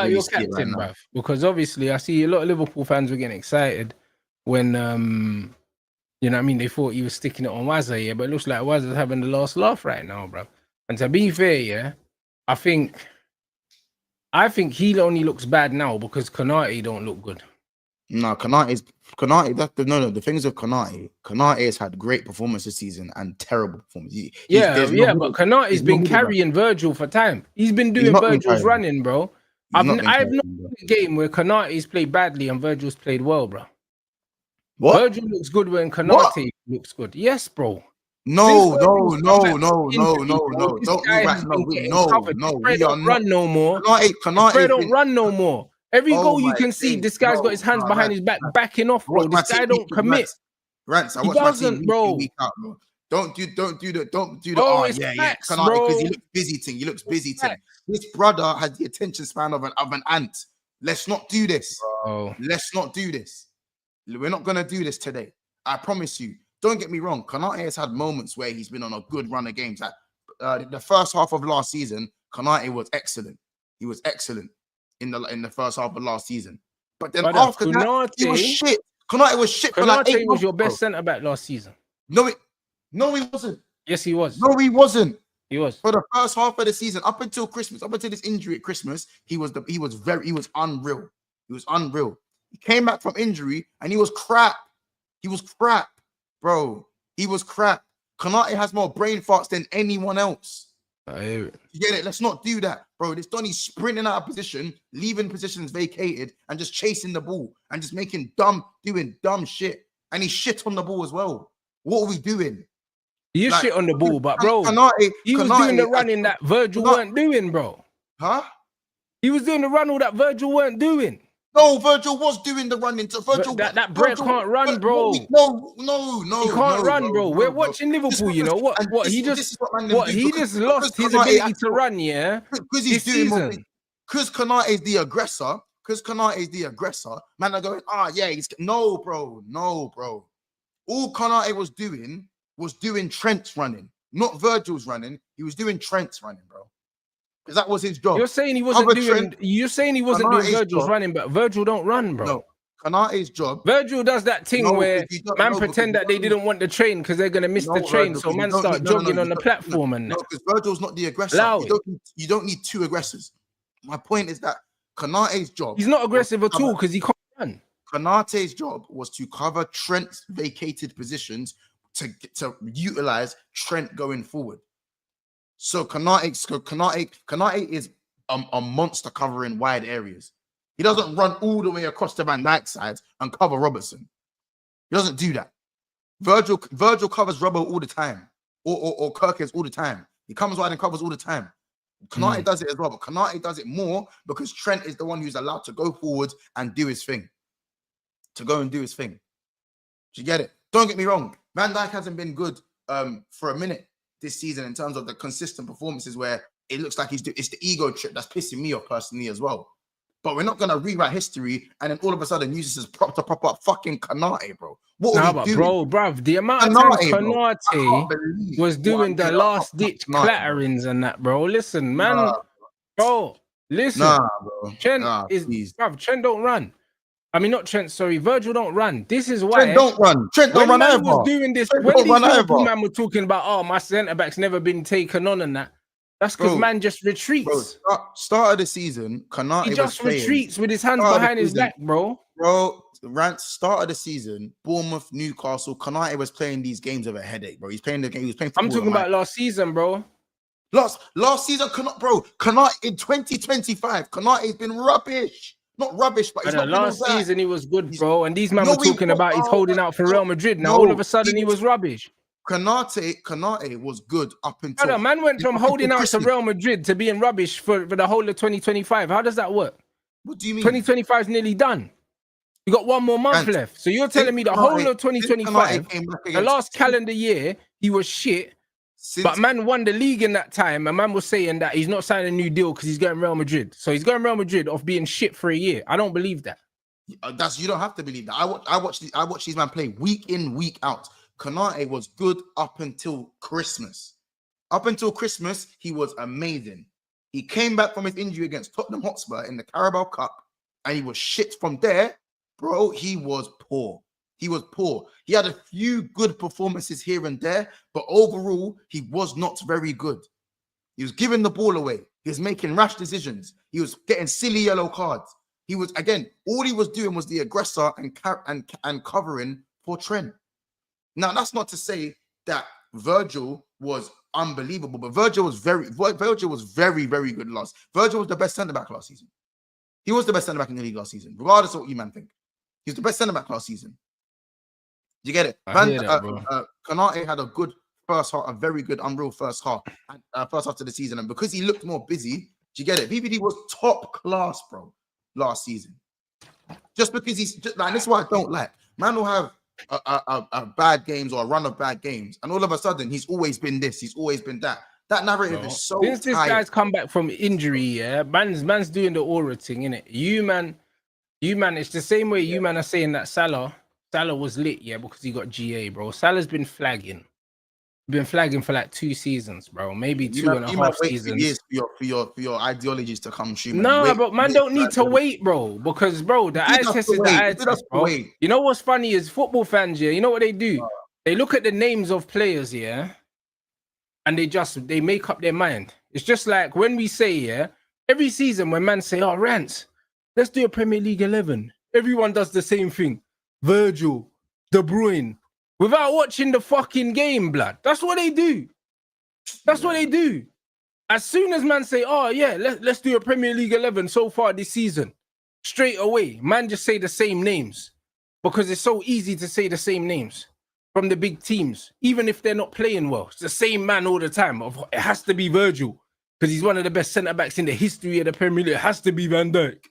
really Your see it right captain, now. bruv. Because obviously I see a lot of Liverpool fans were getting excited when you know what I mean, they thought he was sticking it on Wazza, yeah, but it looks like Wazza's having the last laugh right now, bruv. And to be fair, yeah, I think he only looks bad now because Konate don't look good. No, Konate. The things with Konate has had great performance this season and terrible performance. But Konate's been carrying Virgil for time. He's been doing Virgil's running, bro. I've not seen a game where Konate's played badly and Virgil's played well, bro. What? Virgil looks good when Konate looks good. Yes, bro. No. Don't run no more. Konate don't run no more. Every goal you can see, this guy's got his hands behind his back, backing off, bro. This guy don't commit. Rants, I watch my team week out, bro. Don't do the Konate because he looks busy thing. This brother has the attention span of an ant. Let's not do this. Bro. Let's not do this. We're not gonna do this today. I promise you. Don't get me wrong. Konate has had moments where he's been on a good run of games. Like the first half of last season, Konate was excellent. He was excellent in the first half of last season. But then after that, he was shit. Konate was shit for like 8 months. Was your best centre back last season. No, he wasn't. Yes, he was. No, he wasn't. He was. For the first half of the season, up until Christmas, up until this injury at Christmas, he was unreal. He was unreal. He came back from injury and he was crap. He was crap, bro. He was crap. Konate has more brain farts than anyone else. I hear it. You get it? Let's not do that, bro. This Donny's sprinting out of position, leaving positions vacated, and just chasing the ball and just doing dumb shit. And he's shit on the ball as well. What are we doing? You shit on the ball, but bro, he was doing the running that Virgil weren't doing, bro. Huh? He was doing the run all that Virgil weren't doing. No, Virgil was doing the running. To Virgil, that Brett can't run, bro. No, he can't run, bro. We're watching Liverpool. You know what? He just lost his ability to run. Yeah, because he's doing because Konate is the aggressor. Because Konate is the aggressor. Man, are going, he's no, bro. All Konate was doing Trent's running, not Virgil's running. He was doing Trent's running, bro. Because that was his job. You're saying he wasn't doing Virgil's running, but Virgil don't run, bro. No, Konate's job. Virgil does that thing where man pretend that they didn't want the train because they're gonna miss the train, so man start jogging on the platform and because Virgil's not the aggressor. You don't need two aggressors. My point is that Konate's job. He's not aggressive at all because he can't run. Konate's job was to cover Trent's vacated positions to utilize Trent going forward. So Konate is a monster covering wide areas. He doesn't run all the way across the Van Dijk side and cover Robertson. He doesn't do that. Virgil covers Robbo all the time, or Kirkes all the time. He comes wide and covers all the time. Konate does it as well, but Konate does it more because Trent is the one who's allowed to go forward and do his thing. Do you get it? Don't get me wrong. Van Dijk hasn't been good for a minute this season in terms of the consistent performances where it looks like it's the ego trip that's pissing me off personally as well. But we're not gonna rewrite history and then all of a sudden use this as prop up fucking Konate, bro. What are we doing? Bro, the amount of times Konate was doing the last ditch clatterings and that, bro. Listen, man, bro. Listen, Trent Trent don't run. I mean, not Trent, sorry. Virgil don't run. This is why Trent don't run. Trent don't run ever. Was doing this, when these Liverpool man were talking about, my centre back's never been taken on and that. That's because man just retreats. Bro, start of the season, Konate he just retreats with his hands behind his back, bro. Rants, start of the season, Bournemouth, Newcastle. Konate was playing these games with a headache, bro. He was playing football. I'm talking about last season, bro. Last season, Konate in 2025, Konate's been rubbish. Not rubbish, but last season he was good, bro. And these men were talking about he's holding out for Real Madrid. Now all of a sudden he was rubbish. Konate was good up until man went from holding out to Real Madrid to being rubbish for the whole of 2025. How does that work? What do you mean? 2025 is nearly done. You got 1 more month left. So you're telling me the whole of 2025, the last calendar year, he was shit. But man won the league in that time, and man was saying that he's not signing a new deal because he's going Real Madrid. So he's going Real Madrid off being shit for a year. I don't believe that. You don't have to believe that. I watch these man play week in, week out. Konate was good up until Christmas. Up until Christmas, he was amazing. He came back from his injury against Tottenham Hotspur in the Carabao Cup, and he was shit from there, bro. He was poor. He was poor. He had a few good performances here and there, but overall, he was not very good. He was giving the ball away. He was making rash decisions. He was getting silly yellow cards. He was, again, all he was doing was the aggressor and covering for Trent. Now, that's not to say that Virgil was unbelievable, but Virgil was very, very good last. Virgil was the best centre-back last season. He was the best centre-back in the league last season, regardless of what you man think. He's the best centre-back last season. You get it? Konate had a good first half, a very good, unreal first half of the season. And because he looked more busy, do you get it? VVD was top class, bro, last season. Just because he's just, like, this is what I don't like. Man will have a bad games or a run of bad games, and all of a sudden he's always been this, he's always been that. That narrative is so since this guy's come back from injury, yeah, man's doing the aura thing, innit? You man, it's the same way you man are saying that Salah was lit, yeah, because he got GA, bro. Salah's been flagging. Been flagging for like 2 seasons, bro. Maybe two and a half seasons. Years for your ideologies to come true. No, but man don't need to wait, bro. Because, bro, the eye test is the eye test, bro. You know what's funny is football fans, yeah, you know what they do? They look at the names of players, yeah, and they make up their mind. It's just like when we say, yeah, every season when man say, oh, Rants, let's do a Premier League 11. Everyone does the same thing. Virgil, De Bruyne, without watching the fucking game, blood. That's what they do. That's what they do. As soon as man say, oh yeah, let's do a Premier League 11 so far this season, straight away, man just say the same names because it's so easy to say the same names from the big teams, even if they're not playing well. It's the same man all the time. It has to be Virgil because he's one of the best centre-backs in the history of the Premier League. It has to be Van Dijk.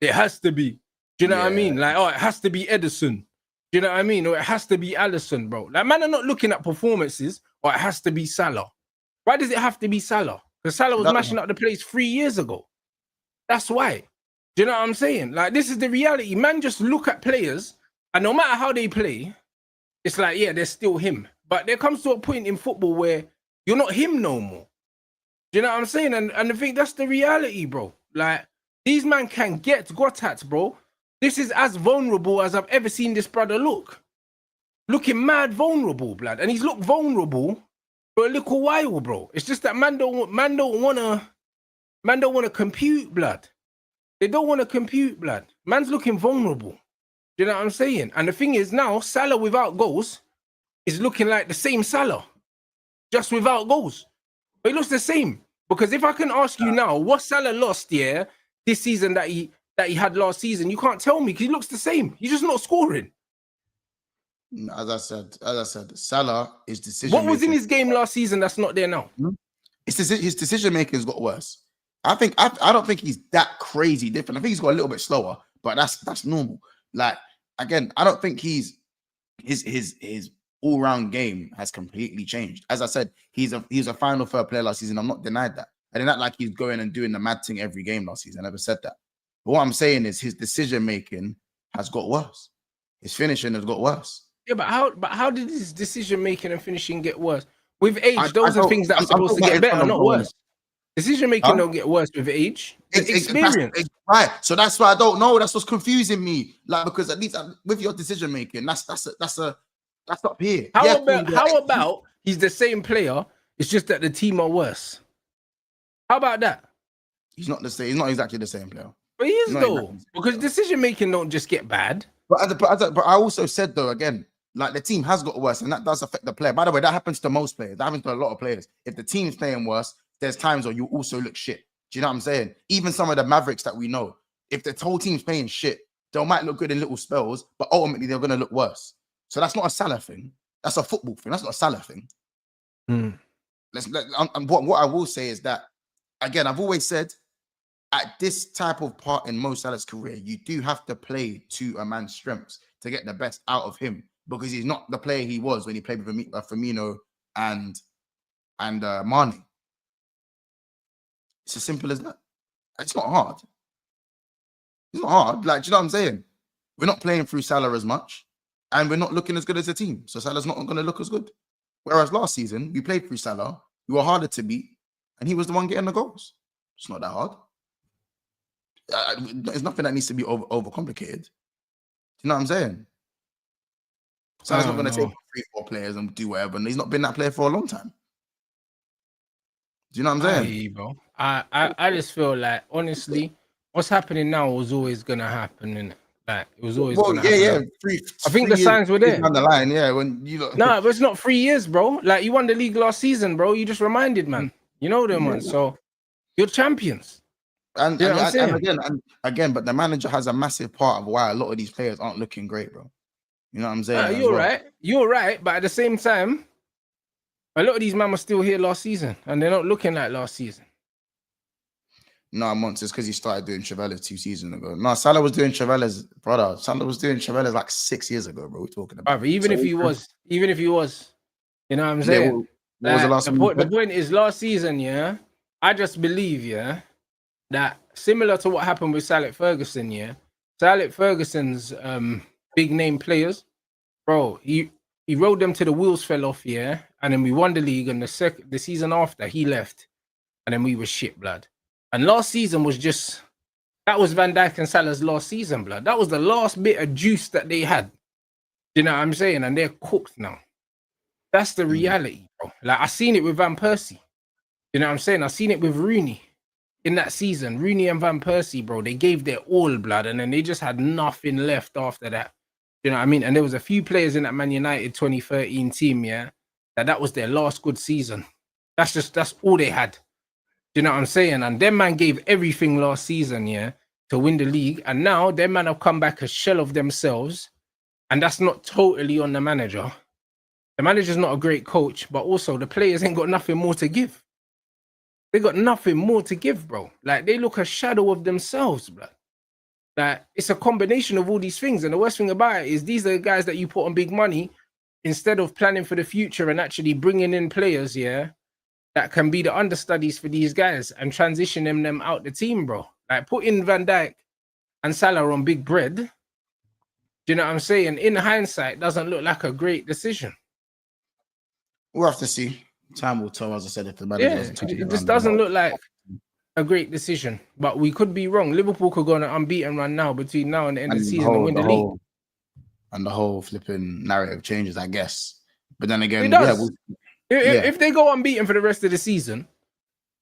It has to be. Do you know what I mean? Like, oh, it has to be Edison. Do you know what I mean? Or it has to be Alisson, bro. Like, man are not looking at performances, or it has to be Salah. Why does it have to be Salah? Because Salah was mashing up the place 3 years ago. That's why. Do you know what I'm saying? Like, this is the reality. Man just look at players, and no matter how they play, it's like, yeah, they're still him. But there comes to a point in football where you're not him no more. Do you know what I'm saying? And I think that's the reality, bro. Like, these man can get at, bro. This is as vulnerable as I've ever seen this brother look. Looking mad vulnerable, blood. And he's looked vulnerable for a little while, bro. It's just that man don't wanna compute, blood. They don't want to compute, blood. Man's looking vulnerable. Do you know what I'm saying? And the thing is now, Salah without goals is looking like the same Salah, just without goals. But he looks the same. Because if I can ask you now, what Salah lost, yeah, this season that he had last season, you can't tell me because he looks the same. He's just not scoring. As I said, Salah is decision. What was in his game last season that's not there now? His decision making has got worse. I don't think he's that crazy different. I think he's got a little bit slower, but that's normal. Like, again, I don't think his all-round game has completely changed. As I said, he's a final third player last season. I'm not denied that. I didn't act like he's going and doing the mad thing every game last season. I never said that. But what I'm saying is his decision-making has got worse. His finishing has got worse. Yeah, but how did his decision-making and finishing get worse? With age, those are things that are supposed to get better, not worse. Decision-making don't get worse with age. It's experience. Right. So that's why I don't know. That's what's confusing me. Like, because at least with your decision-making, that's up here. How about he's the same player, it's just that the team are worse? How about that? He's not the same. He's not exactly the same player. But he is though, because decision making don't just get bad. But I also said though, again, like the team has got worse, and that does affect the player. By the way, that happens to most players. That happens to a lot of players. If the team's playing worse, there's times where you also look shit. Do you know what I'm saying? Even some of the Mavericks that we know, if the whole team's playing shit, they might look good in little spells, but ultimately they're gonna look worse. So that's not a Salah thing. That's a football thing. That's not a Salah thing. What I will say is that, again, I've always said, at this type of part in Mo Salah's career, you do have to play to a man's strengths to get the best out of him, because he's not the player he was when he played with Firmino and Mane. It's as simple as that. It's not hard. It's not hard. Like, do you know what I'm saying? We're not playing through Salah as much, and we're not looking as good as a team. So Salah's not going to look as good. Whereas last season, we played through Salah, we were harder to beat, and he was the one getting the goals. It's not that hard. There's nothing that needs to be overcomplicated. Do you know what I'm saying? Salah's not going to take 3-4 players and do whatever, and he's not been that player for a long time. Do you know what I'm saying? Hey, bro. I just feel like, honestly, what's happening now was always gonna happen, innit? Like it was always gonna happen. Yeah. I think the signs were there. Down the line, yeah. When you look, no, but it's not 3 years, bro. Like you won the league last season, bro. You just reminded, man. You know them, man. So you're champions. And again, but the manager has a massive part of why a lot of these players aren't looking great, bro. You know what I'm saying? You're right. But at the same time, a lot of these men were still here last season, and they're not looking like last season. No, Monts, it's because he started doing Trevellas 2 seasons ago. No, Salah was doing Trevellas, brother. Salah was doing Trevellas like 6 years ago, bro. We're talking about. But even if he was, you know what I'm saying? What was the last one? The point is, last season, yeah, I just believe, yeah, that similar to what happened with Alex Ferguson, yeah, Alex Ferguson's big name players, bro, he rode them till the wheels fell off, yeah, and then we won the league, and the season after he left, and then we were shit, blood. And last season was just, that was Van Dijk and Salah's last season, blood. That was the last bit of juice that they had. You know what I'm saying? And they're cooked now. That's the reality, bro. Like, I seen it with Van Persie. You know what I'm saying? I seen it with Rooney in that season. Rooney and Van Persie, bro, they gave their all, blood, and then they just had nothing left after that. You know what I mean? And there was a few players in that Man United 2013 team, yeah, that was their last good season. That's all they had. You know what I'm saying? And them man gave everything last season, yeah, to win the league. And now them man have come back a shell of themselves. And that's not totally on the manager. The manager's not a great coach, but also the players ain't got nothing more to give. They got nothing more to give, bro. Like, they look a shadow of themselves, bro. Like, it's a combination of all these things. And the worst thing about it is these are the guys that you put on big money instead of planning for the future and actually bringing in players, yeah, that can be the understudies for these guys and transition them out the team, bro. Like, putting Van Dijk and Salah on big bread, do you know what I'm saying? In hindsight, doesn't look like a great decision. We'll have to see. Time will tell, as I said, if the manager it just doesn't look like a great decision. But we could be wrong. Liverpool could go on an unbeaten run now between now and the end of the season and win the league. And the whole flipping narrative changes, I guess. But then again, it does. If they go unbeaten for the rest of the season,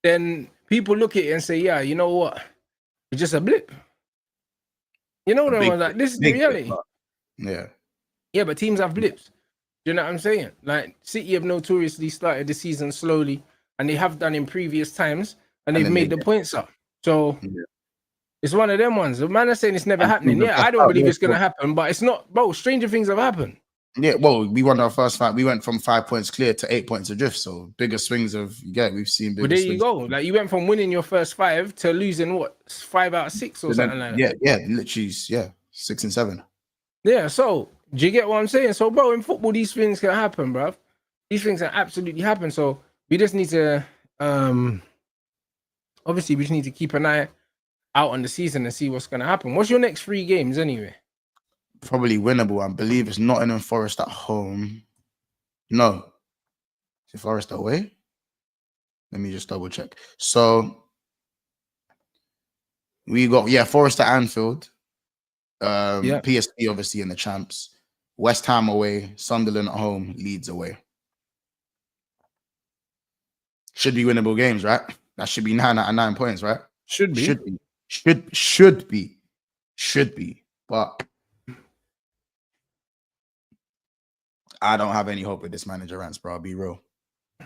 then people look at it and say, yeah, you know what? It's just a blip. You know what I'm like? This is the reality. Yeah. Yeah, but teams have blips. You know what I'm saying? Like, City have notoriously started the season slowly, and they have done in previous times, and they've made the points up. So it's one of them ones. The man is saying it's never happening. Yeah, I don't believe it's going to happen, but it's not. Bro, stranger things have happened. Yeah, well, we won our first fight. We went from 5 points clear to 8 points adrift. So bigger swings we've seen. Well, there you go. Like, you went from winning your first 5 to losing what, 5 out of 6 or something like that. Yeah, literally, 6 and 7. Yeah. So do you get what I'm saying? So, bro, in football, these things can happen, bro. These things can absolutely happen. So we just need to, obviously, we just need to keep an eye out on the season and see what's going to happen. What's your next 3 games anyway? Probably winnable. I believe it's Nottingham Forest at home. No. Is it Forest away? Let me just double check. So we got, Forest at Anfield. PSV obviously in the champs. West Ham away. Sunderland at home. Leeds away. Should be winnable games, right? That should be 9 out of 9 points, right? Should be. Should be. But I don't have any hope with this manager, Rants, bro. I'll be real.